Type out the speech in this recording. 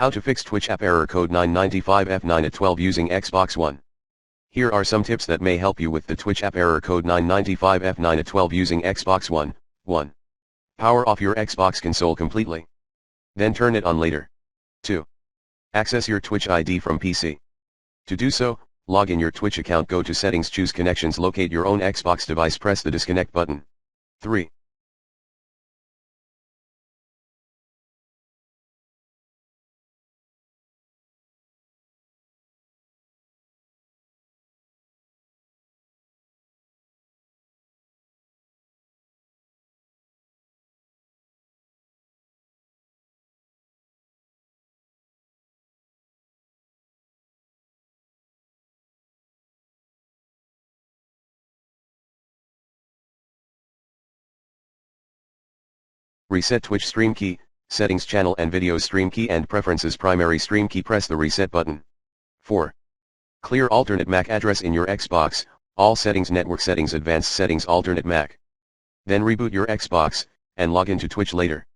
How to fix Twitch app error code 995f9a12 using Xbox One. Here are some tips that may help you with the Twitch app error code 995f9a12 using Xbox One. 1. Power off your Xbox console completely. Then turn it on later. 2. Access your Twitch ID from PC. To do so, log in your Twitch account, go to settings, choose connections, locate your own Xbox device, press the disconnect button. 3. Reset Twitch stream key, settings, channel and video stream key and preferences, primary stream key, press the reset button. 4. Clear alternate MAC address in your Xbox, all settings, network settings, advanced settings, alternate MAC. Then reboot your Xbox, and log into Twitch later.